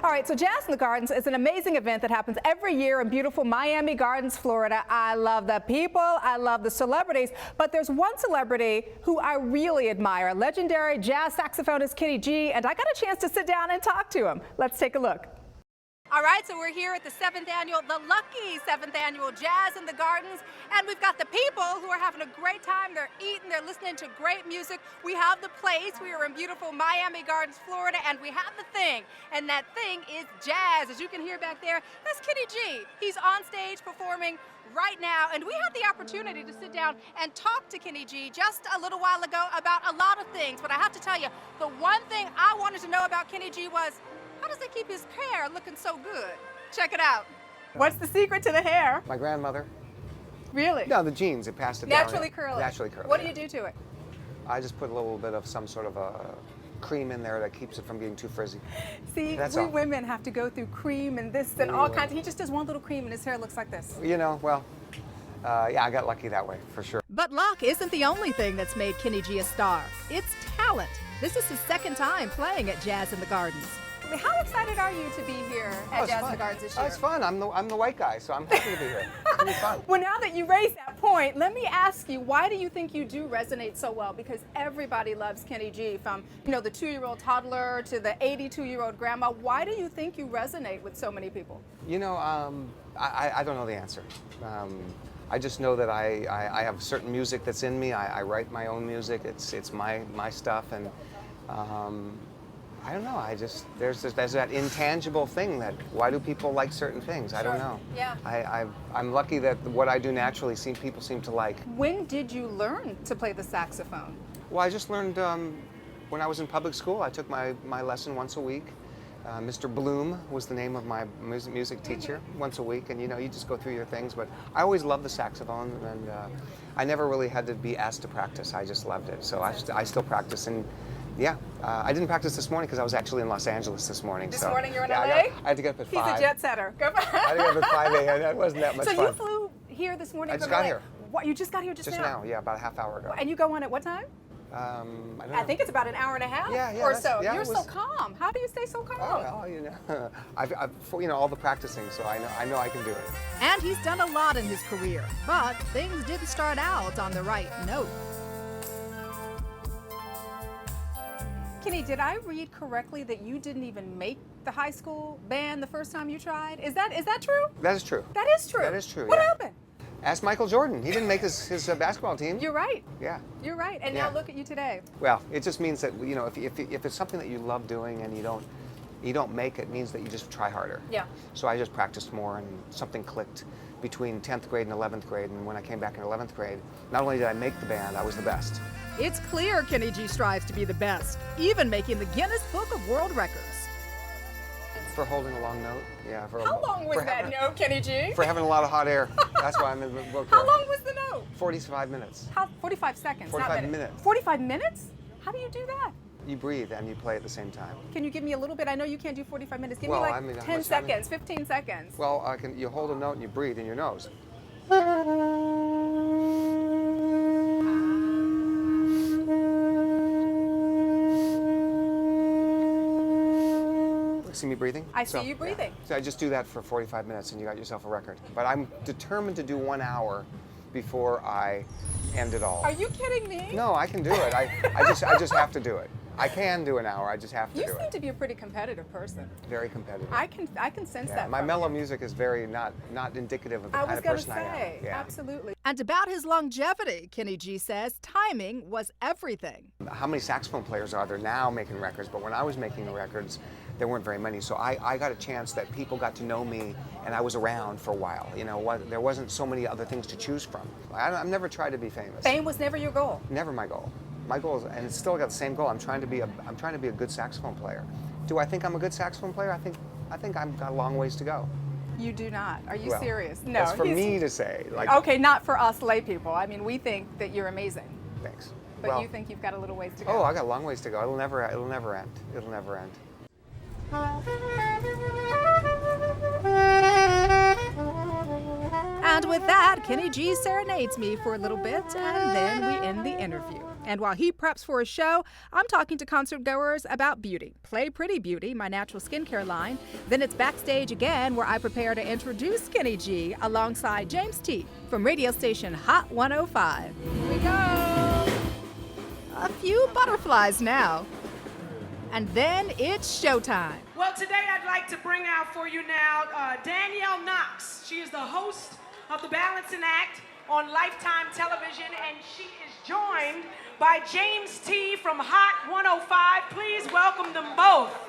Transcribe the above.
All right, so Jazz in the Gardens is an amazing event that happens every year in beautiful Miami Gardens, Florida. I love the people, I love the celebrities, but there's one celebrity who I really admire, legendary jazz saxophonist Kenny G, and I got a chance to sit down and talk to him. Let's take a look. All right, so we're here at the lucky 7th annual Jazz in the Gardens, and we've got the people who are having a great time. They're eating, they're listening to great music. We have the place. We are in beautiful Miami Gardens, Florida, and we have the thing, and that thing is jazz. As you can hear back there, that's Kenny G. He's on stage performing right now, and we had the opportunity to sit down and talk to Kenny G just a little while ago about a lot of things, but I have to tell you, the one thing I wanted to know about Kenny G was, how does he keep his hair looking so good? Check it out. What's the secret to the hair? My grandmother. Really? No, the genes. It passed it down. Naturally curly. Naturally curly. What do you do to it? I just put a little bit of some sort of a cream in there that keeps it from getting too frizzy. See, we women have to go through cream and this and all kinds. He just does one little cream and his hair looks like this. You know, well, yeah, I got lucky that way, for sure. But luck isn't the only thing that's made Kenny G a star. It's talent. This is his second time playing at Jazz in the Gardens. How excited are you to be here at Jazz in the Gardens this year? Oh, it's fun. I'm the white guy, so I'm happy to be here. It's gonna be fun. Well, now that you raised that point, let me ask you, why do you think you do resonate so well? Because everybody loves Kenny G, from the 2-year-old toddler to the 82-year-old grandma. Why do you think you resonate with so many people? You know, I don't know the answer. I just know that I have certain music that's in me. I write my own music. It's my stuff, and I don't know. There's that intangible thing that why do people like certain things? I don't know. Yeah. I'm lucky that what I do naturally people seem to like. When did you learn to play the saxophone? Well, I just learned when I was in public school. I took my lesson once a week. Mr. Bloom was the name of my music teacher, once a week, and you just go through your things. But I always loved the saxophone, and I never really had to be asked to practice. I just loved it, so I still practice. And yeah, I didn't practice this morning because I was actually in Los Angeles this morning. This morning you're in LA? LA? I had to get up at 5. He's a jet setter. Go I had to get up at 5 a.m. That wasn't that much fun. So you flew here this morning? I just got here. What, you just got here just now? Just now, yeah, about a half hour ago. And you go on at what time? I don't know. I think it's about an hour and a half or so. Yeah, You're so calm. How do you stay so calm? Oh, well, I've all the practicing, so I know I can do it. And he's done a lot in his career, but things didn't start out on the right note. Kenny, did I read correctly that you didn't even make the high school band the first time you tried? Is that true? That is true. That is true. That is true. What yeah. happened? Ask Michael Jordan. He didn't make his basketball team. You're right. Yeah. You're right. And now look at you today. Well, it just means that if it's something that you love doing and you don't make it, means that you just try harder. Yeah. So I just practiced more, and something clicked between 10th grade and 11th grade. And when I came back in 11th grade, not only did I make the band, I was the best. It's clear Kenny G strives to be the best, even making the Guinness Book of World Records. For holding a long note, yeah. How long was that note, Kenny G? For having a lot of hot air. That's why I'm in the book. How long was the note? 45 minutes. 45 seconds, 45 not minutes. 45 minute? How do you do that? You breathe and you play at the same time. Can you give me a little bit? I know you can't do 45 minutes. Give me 10 seconds, 15 seconds. Well, you hold a note and you breathe in your nose. See me breathing? I see you breathing. Yeah. So I just do that for 45 minutes and you got yourself a record. But I'm determined to do 1 hour before I end it all. Are you kidding me? No, I can do it. I just have to do it. I can do an hour. I just have to do it. You seem to be a pretty competitive person. Very competitive. I can sense that. My mellow music is very not indicative of the kind of person I am. Yeah. Absolutely. And about his longevity, Kenny G says timing was everything. How many saxophone players are there now making records? But when I was making the records, there weren't very many. So I got a chance that people got to know me, and I was around for a while. There wasn't so many other things to choose from. I've never tried to be famous. Fame was never your goal. Never my goal. My goal is, and it's still got the same goal. I'm trying to be a good saxophone player. Do I think I'm a good saxophone player? I think I've got a long ways to go. You do not. Are you serious? No. That's for me to say. Okay, not for us lay people. I mean, we think that you're amazing. Thanks. But you think you've got a little ways to go. Oh, I got a long ways to go. It'll never end. It'll never end. And with that, Kenny G serenades me for a little bit, and then we end the interview. And while he preps for his show, I'm talking to concert goers about beauty. Play Pretty Beauty, my natural skincare line. Then it's backstage again, where I prepare to introduce Skinny G alongside James T from radio station Hot 105. Here we go. A few butterflies now. And then it's showtime. Well, today I'd like to bring out for you now Danielle Knox. She is the host of The Balancing Act on Lifetime Television, and she is joined by James T from Hot 105. Please welcome them both.